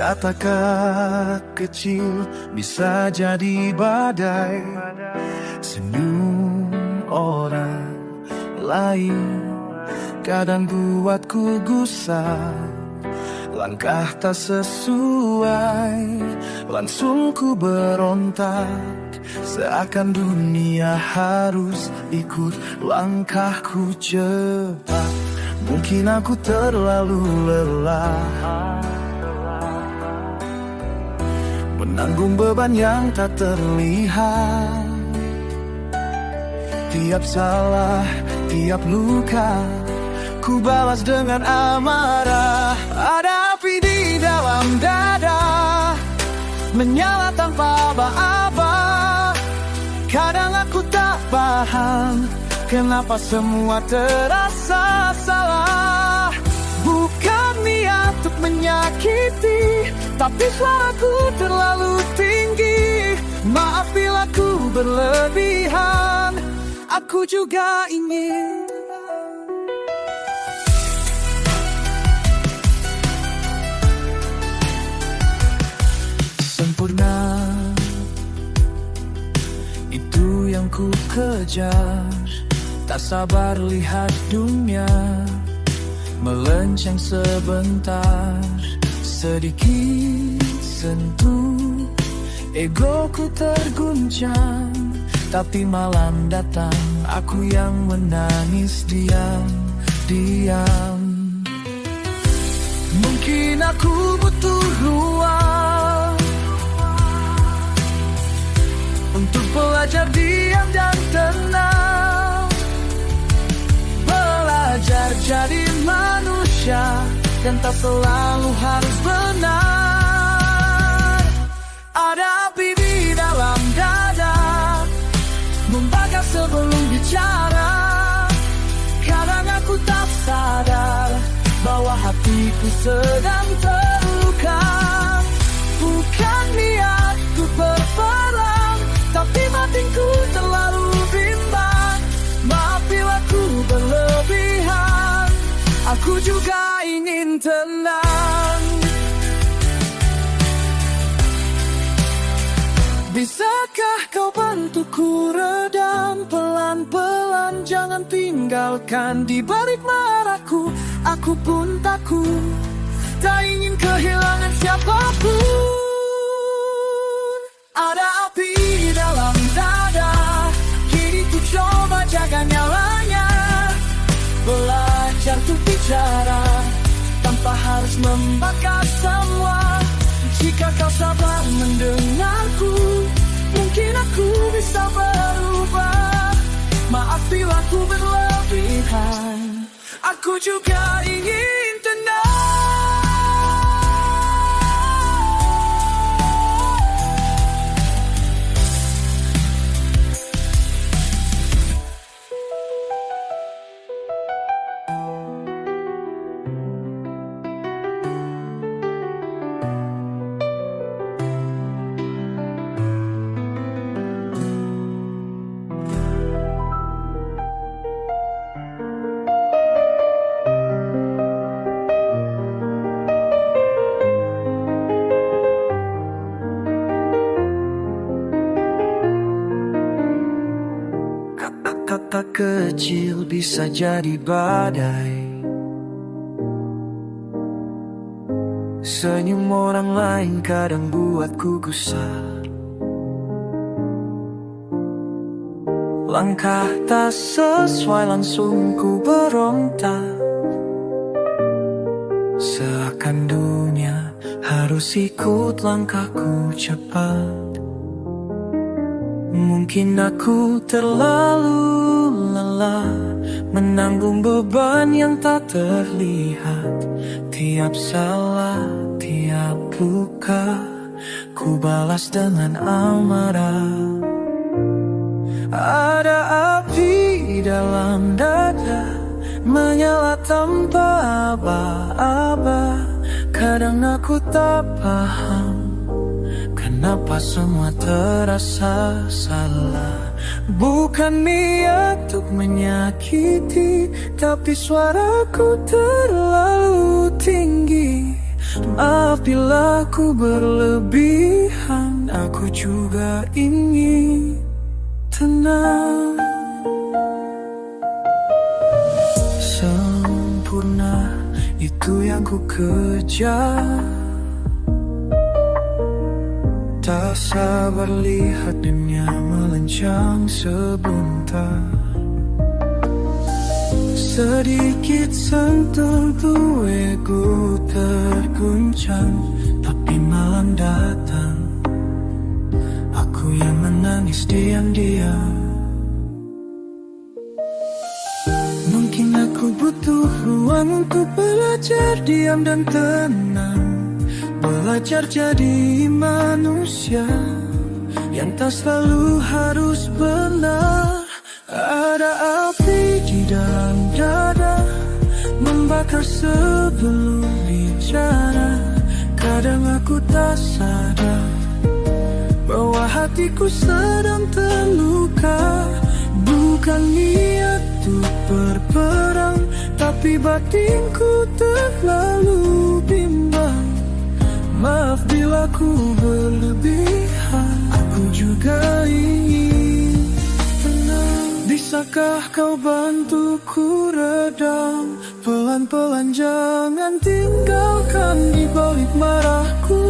Kata-kata kecil bisa jadi badai. Senyum orang lain kadang buatku gusar. Langkah tak sesuai, langsung ku berontak. Seakan dunia harus ikut langkahku cepat. Mungkin aku terlalu lelah menanggung beban yang tak terlihat. Tiap salah, tiap luka, ku balas dengan amarah. Ada api di dalam dada, menyala tanpa aba-aba. Kadang aku tak paham kenapa semua terasa salah. Bukan niat untuk menyakiti, tapi suaraku terlalu tinggi. Maaf bila ku berlebihan, aku juga ingin sempurna. Itu yang ku kejar, tak sabar lihat dunia melenceng sebentar. Sedikit sentuh, egoku terguncang. Tapi malam datang, aku yang menangis diam-diam. Mungkin aku butuh ruang untuk belajar diam dan tenang. Belajar jadi manusia dan tak selalu harus benar. Ada api di dalam dada, membakar sebelum bicara. Kadang aku tak sadar bahwa hatiku sedang terluka. Bukan niatku berperang, tapi batinku terlalu bimbang. Maaf bila ku berlebihan, aku juga ingin tenang. Bisakah kau bantuku redam pelan-pelan? Jangan tinggalkan di balik marahku. Aku pun takut, tak ingin kehilangan siapapun. Ada api dalam dada, kini ku coba jaga nyalanya. Belajar untuk bicara tanpa harus membakar semua. Jika kau sabar mendengarku, mungkin aku bisa berubah. Maaf bila ku berlebihan, aku juga ingin tenang. Kata kecil bisa jadi badai. Senyum orang lain kadang buatku gusar. Langkah tak sesuai langsung ku berontak. Seakan dunia harus ikut langkahku cepat. Mungkin aku terlalu lelah menanggung beban yang tak terlihat. Tiap salah, tiap luka, ku balas dengan amarah. Ada api dalam dada, menyala tanpa aba-aba. Kadang aku tak paham kenapa semua terasa salah. Bukan niat untuk menyakiti, tapi suaraku terlalu tinggi. Maaf bila ku berlebihan, aku juga ingin tenang. Sempurna itu yang ku kejar, tak sabar lihat dunia melencang sebentar. Sedikit sentuh tuh ego terguncang, tapi malam datang aku yang menangis diam-diam. Mungkin aku butuh ruang untuk belajar diam dan tenang, belajar jadi manusia yang tak selalu harus benar. Ada api di dalam dada membakar sebelum bicara. Kadang aku tak sadar bahwa hatiku sedang terluka. Bukan niat untuk berperang, tapi batinku terlalu bimbang. Maaf bila ku berlebihan, aku juga ingin tenang. Bisakah kau bantuku redam? Pelan-pelan jangan tinggalkan di balik marahku.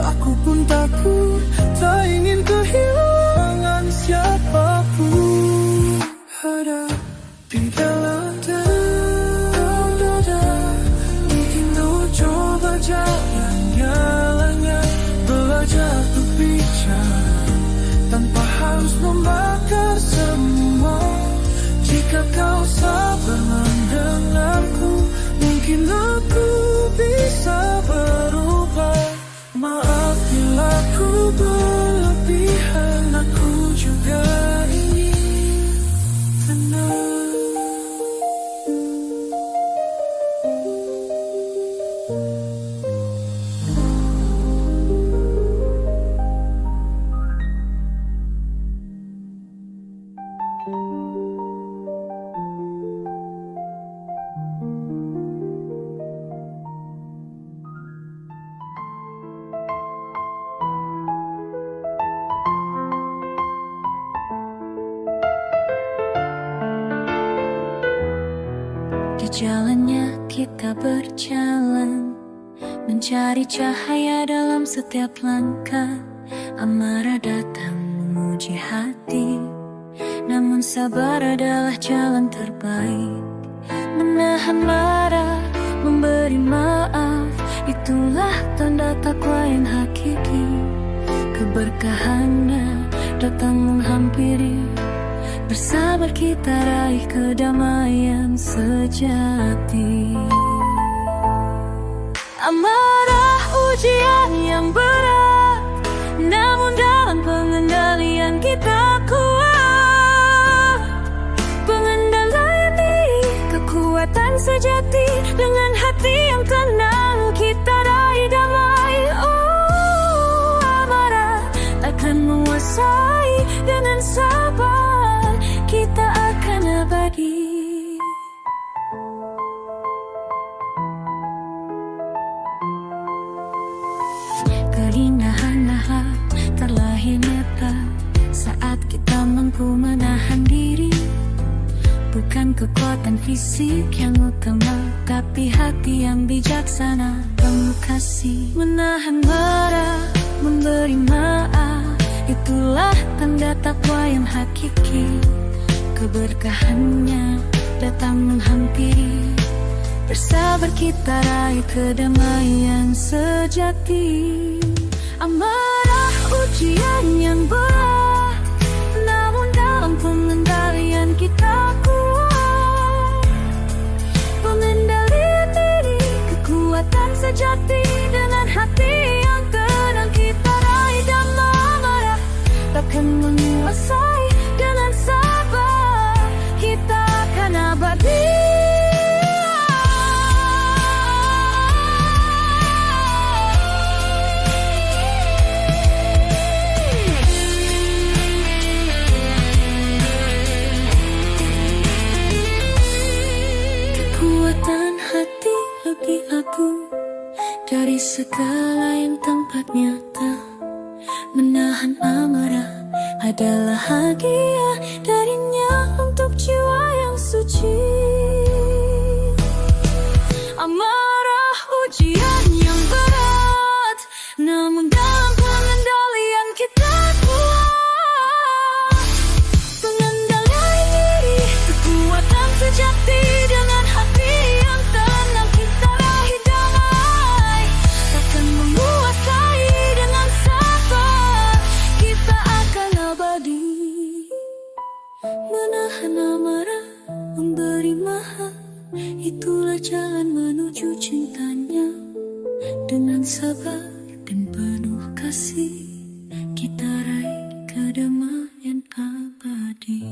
Aku pun takut, tak ingin kehilangan siapapun. Hadapi dalam dada, mungkin kau coba jalannya, belajar untuk bicara tanpa harus membakar semua. Jika kau sabar mendengarku, mungkin aku bisa berubah. Maaf bila ku berlebihan, aku juga ingin tenang. Di jalannya kita berjalan, mencari cahaya dalam setiap langkah. Amarah datang menguji hati, namun sabar adalah jalan terbaik. Menahan marah, memberi maaf, itulah tanda takwa yang hakiki. Keberkahannya datang menghampiri, bersabar kita raih kedamaian sejati. Amarah ujian yang berat, namun dalam pengendalian kita kuat. Pengendalian diri, kekuatan sejati. Dengan hati yang tenang kita raih damai. Oh, amarah akan menguasai. Dengan sabar kita akan abadi. Keindahan terlahir nyata saat kita mampu menahan diri. Bukan kekuatan fisik yang utama, tapi hati yang bijaksana, penuh kasih. Menahan marah, memberi maaf, itulah tanda takwa yang hakiki. Keberkahannya datang menghampiri, bersabar kita raih kedamaian sejati. Amarah ujian yang berat, namun dalam pengendalian kita kuat. Pengendalian diri, kekuatan sejati. Dengan hati yang tenang kita raih damai. Amarah takkan menguasai. Dengan sabar kita akan abadi. segala yang tampak nyata, menahan amarah adalah hadiah darinya untuk jiwa yang suci. Amarah ujian yang berat, namun dalam pengendalian kita kuat. Pengendalian diri, kekuatan sejati, dengan hati yang tenang kita raih damai. Takkan menguasai, dengan sabar kita akan abadi. Menahan amarah, memberi maaf, itulah jalan menuju cintanya. Dengan sabar dan penuh kasih, kita raih kedamaian abadi.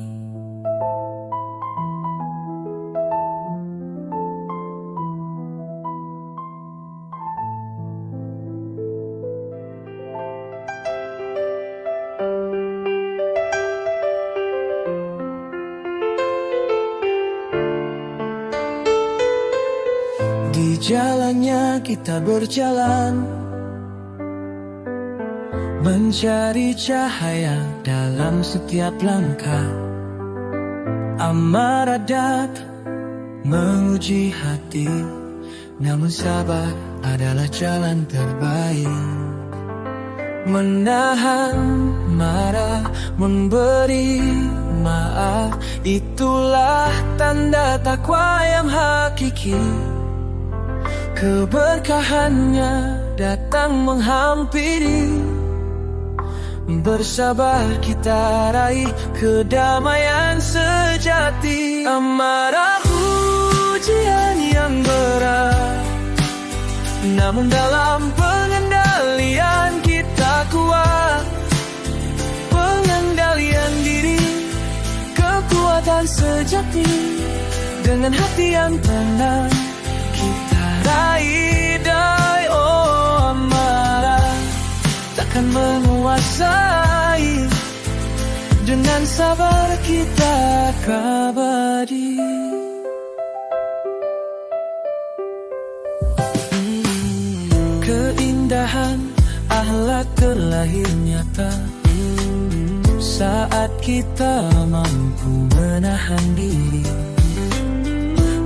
Di jalannya kita berjalan, mencari cahaya dalam setiap langkah. Amarah datang menguji hati, namun sabar adalah jalan terbaik. Menahan marah, memberi maaf, itulah tanda takwa yang hakiki. Keberkahannya datang menghampiri. Bersabar kita raih kedamaian sejati. Amarah ujian yang berat, namun dalam pengendalian kita kuat. Pengendalian diri, kekuatan sejati, dengan hati yang tenang kita raih damai. Oh, amarah takkan menguasai, dengan sabar kita abadi. Keindahan akhlak terlahir nyata saat kita mampu menahan diri.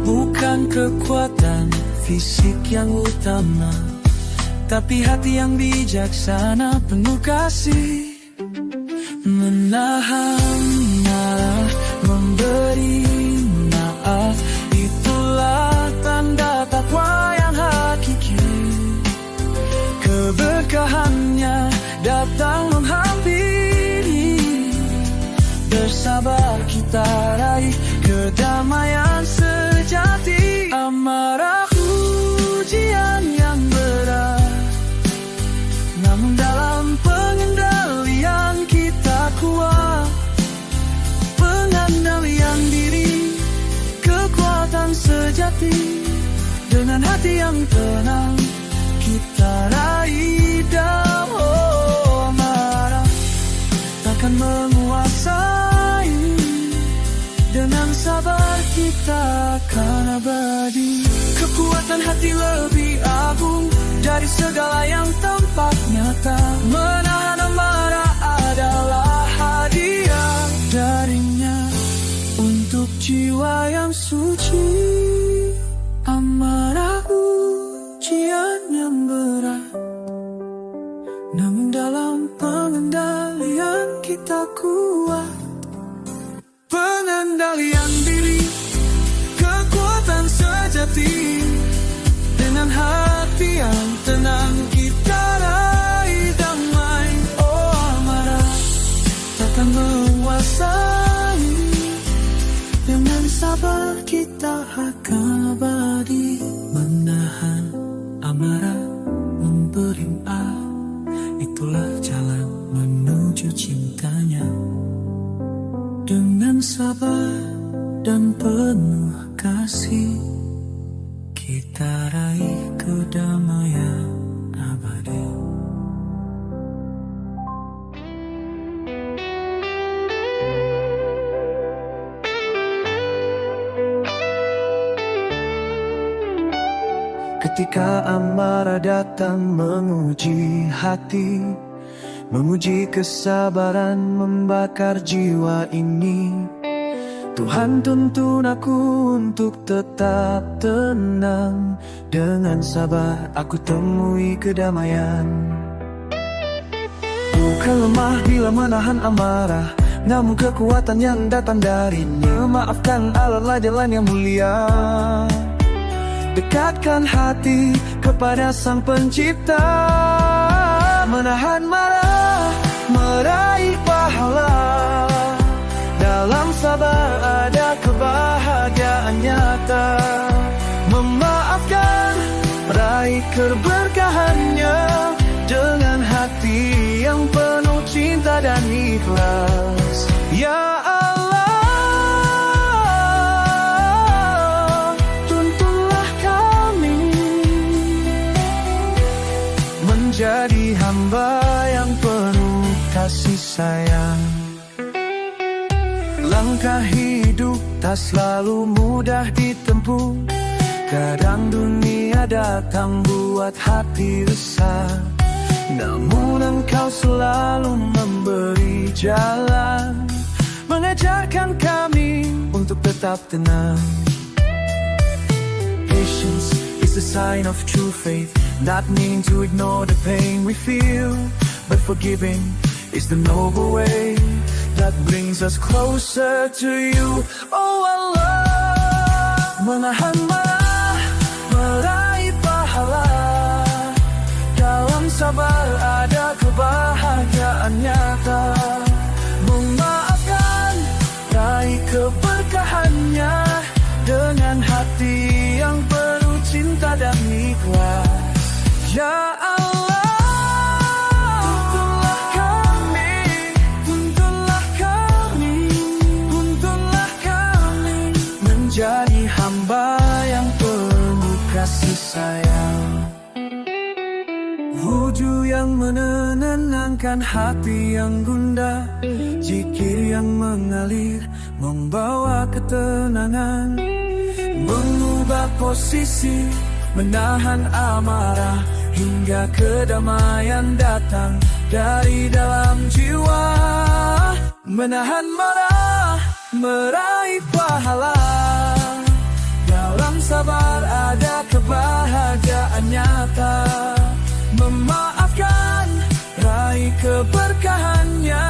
Bukan kekuatan fisik yang utama, tapi hati yang bijaksana penuh kasih. Menahan marah, memberi maaf, itulah tanda takwa yang hakiki. Keberkahannya datang menghampiri. Bersabar kita raih kedamaian sejati. Amarah ujian yang berat, namun dalam pengendalian kita kuat. Pengendalian diri, kekuatan sejati, dengan hati yang tenang kita raih damai. Oh, amarah takkan menguasai, dengan sabar kita akan abadi. Kekuatan hati lebih agung dari segala yang tampak nyata. Menahan amarah adalah hadiah darinya untuk jiwa yang suci. Amarah ujian yang berat, namun dalam pengendalian kita kuat. Pengendalian diri, kekuatan sejati, dengan hati yang tenang kita raih damai. Oh, amarah takkan menguasai, dengan sabar kita akan abadi. Menahan amarah, memberi maaf, itulah jalan menuju cintanya. Dengan sabar dan penuh kasih, kita raih kedamaian abadi. Ketika amarah datang menguji hati, menguji kesabaran membakar jiwa ini, Tuhan tuntun aku untuk tetap tenang. Dengan sabar aku temui kedamaian. Bukan lemah bila menahan amarah, namun kekuatan yang datang darinya. Maafkan adalah jalan yang mulia. Dekatkan hati kepada Sang Pencipta. Menahan marah, meraih pahala. Dalam sabar ada kebahagiaan nyata. Memaafkan, raih keberkahannya. Dengan hati yang penuh cinta dan ikhlas. Ya Allah, tuntunlah kami menjadi hamba yang penuh kasih sayang. Langkah hidup tak selalu mudah ditempuh. Kadang dunia datang buat hati resah, namun Engkau selalu memberi jalan, mengajarkan kami untuk tetap tenang. Patience is a sign of true faith, not meaning to ignore the pain we feel, but forgiving is the noble way that brings us closer to you. Oh Allah, menahan marah, meraih pahala. Dalam sabar ada kebahagiaan nyata. Memaafkan, raih keberkahannya. Dengan hati yang penuh cinta dan ikhlas. Ya Allah, tuntunlah kami, tuntunlah kami, tuntunlah kami menjadi hamba yang penuh kasih sayang. Wujud yang menenangkan hati yang gundah, zikir yang mengalir membawa ketenangan, mengubah posisi, menahan amarah hingga kedamaian datang dari dalam jiwa. Menahan marah, meraih pahala. Dalam sabar ada kebahagiaan nyata. Memaafkan, raih keberkahannya.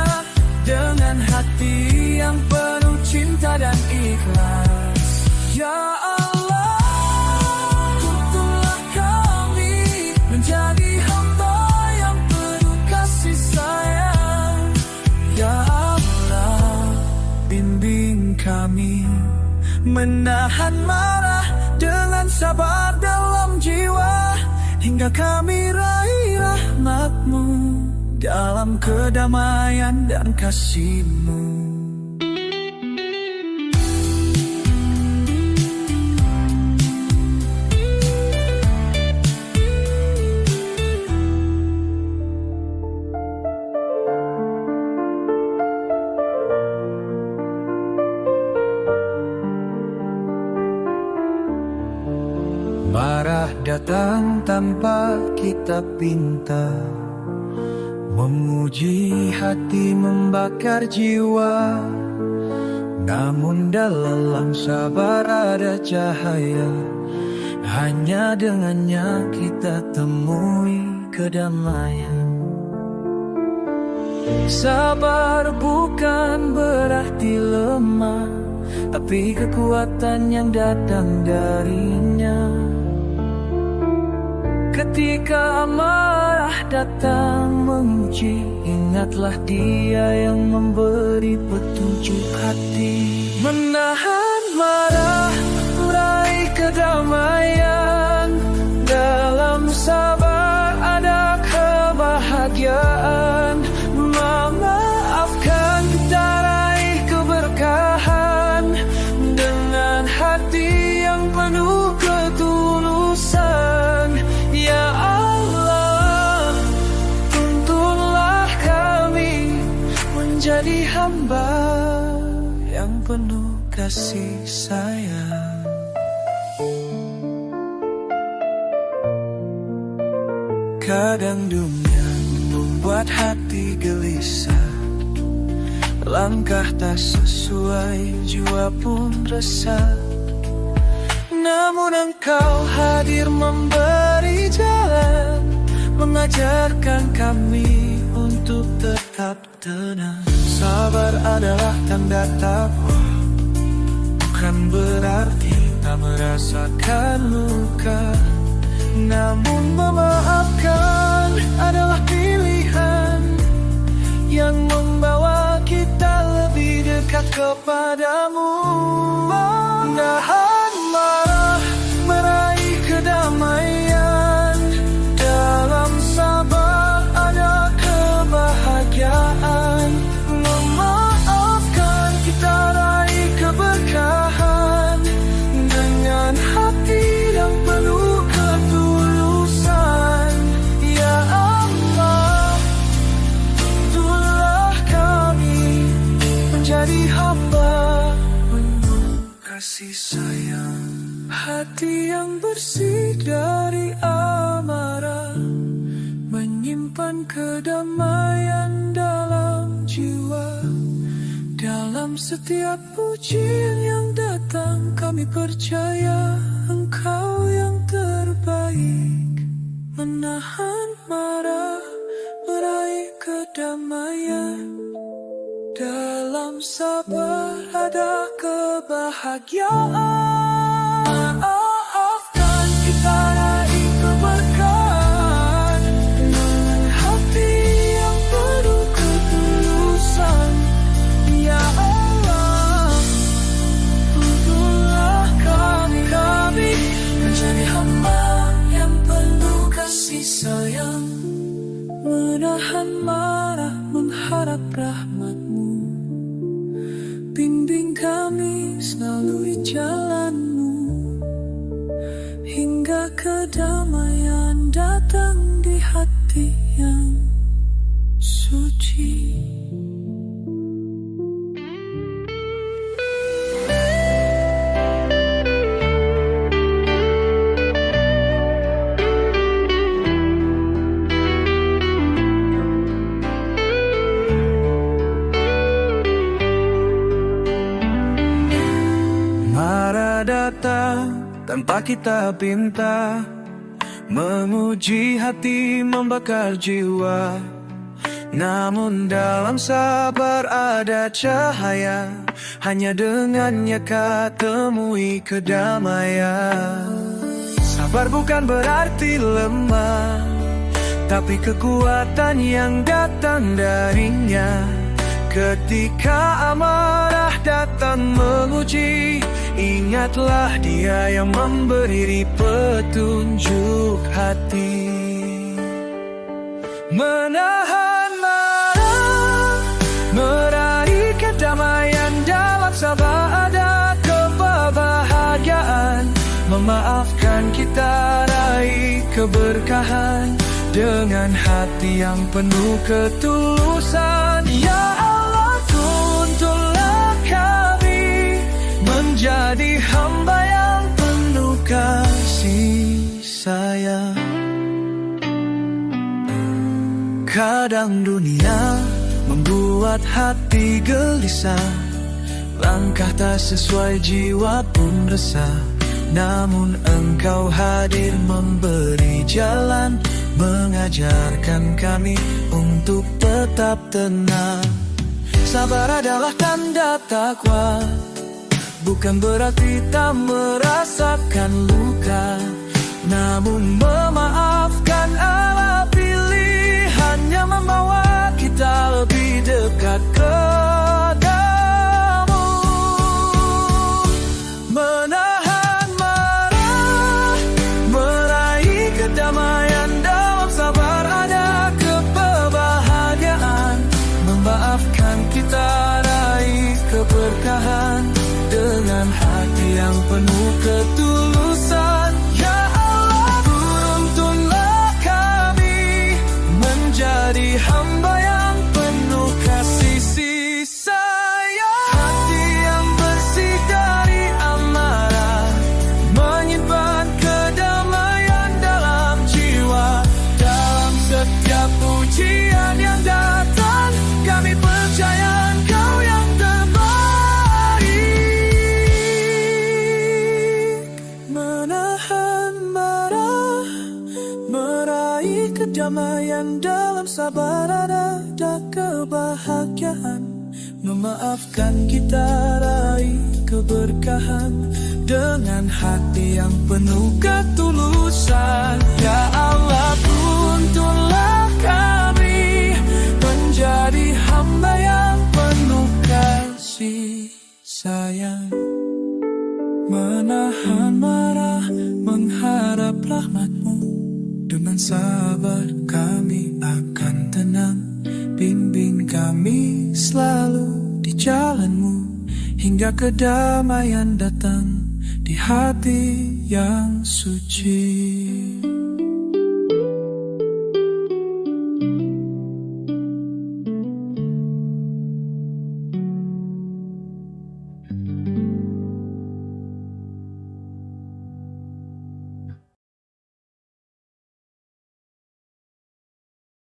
Dengan hati yang penuh cinta dan ikhlas. Ya Allah, tuntunlah kami menjadi hamba yang penuh kasih sayang. Ya Allah, bimbing kami menahan marah dengan sabar dalam jiwa, hingga kami raih rahmat-Mu dalam kedamaian dan kasih-Mu. Marah datang tanpa kita pinta, menguji hati, membakar jiwa. Namun dalam sabar ada cahaya, hanya dengannya kita temui kedamaian. Sabar bukan berarti lemah, tapi kekuatan yang datang darinya. Ketika amarah datang menguji, ingatlah Dia yang memberi petunjuk hati. Menahan marah, meraih kedamaian. Dalam sabar ada kebahagiaan. Memaafkan, kita raih keberkahan. Dengan hati yang penuh ketulusan. Ya Allah, tuntunlah kami menjadi hamba yang penuh kasih sayang. Kadang dunia membuat hati gelisah, langkah tak sesuai, jiwa pun resah. Namun Engkau hadir memberi jalan, mengajarkan kami untuk tetap tenang. Sabar adalah tanda takwa, bukan berarti tak merasakan luka. Namun memaafkan adalah pilihan yang membawa kita lebih dekat kepadamu. Menahan marah, meraih kedamaian, dalam sabar ada kebahagiaan. Memaafkan kita raih keberkahan, dengan hati yang penuh ketulusan. Ya Allah, tuntunlah kami menjadi hamba penuh kasih sayang. Hati yang bersih dari amarah, menyimpan kedamaian dalam jiwa. Dalam setiap ujian yang datang, kami percaya Engkau yang terbaik. Menahan marah, meraih kedamaian, dalam sabar ada kebahagiaan. Maafkan kita raih keberkahan, dengan hati yang penuh ketulusan. Ya Allah, tuntunlah kami menjadi hamba yang penuh kasih sayang. Menahan marah, mengharap rahmat-Mu. Bimbing kami selalu di jalan-Mu, hingga kedamaian datang di hati yang suci. Marah datang tanpa kita pinta, menguji hati, membakar jiwa. Namun dalam sabar ada cahaya, hanya dengannya kau temui kedamaian. Sabar bukan berarti lemah, tapi kekuatan yang datang darinya. Ketika amarah datang menguji, ingatlah Dia yang memberi petunjuk hati. Menahan marah, meraih kedamaian, dalam sabar ada kebahagiaan. Memaafkan kita raih keberkahan, dengan hati yang penuh ketulusan. Ya Allah, tuntunlah kami menjadi hamba yang penuh kasih sayang. Kadang dunia membuat hati gelisah, langkah tak sesuai, jiwa pun resah. Namun Engkau hadir memberi jalan, mengajarkan kami untuk tetap tenang. Sabar adalah tanda takwa, bukan berarti tak merasakan luka. Namun memaafkan adalah pilihan yang membawa kita lebih dekat kepadamu. Menahan marah, meraih kedamaian, dalam sabar ada kebahagiaan. Memaafkan kita raih keberkahan, dengan hati yang penuh ketulusan. Ya Allah, tuntunlah kami menjadi hamba yang penuh kasih sayang. Hati yang bersih dari amarah, menyimpan kedamaian dalam jiwa. Dalam kedamaian dalam sabar ada kebahagiaan. Memaafkan kita raih keberkahan dengan hati yang penuh ketulusan. Ya Allah, tuntunlah kami menjadi hamba yang penuh kasih sayang, menahan marah, mengharap rahmat-Mu. Dengan sabar kami akan tenang, bimbing kami selalu di jalan-Mu, hingga kedamaian datang di hati yang suci.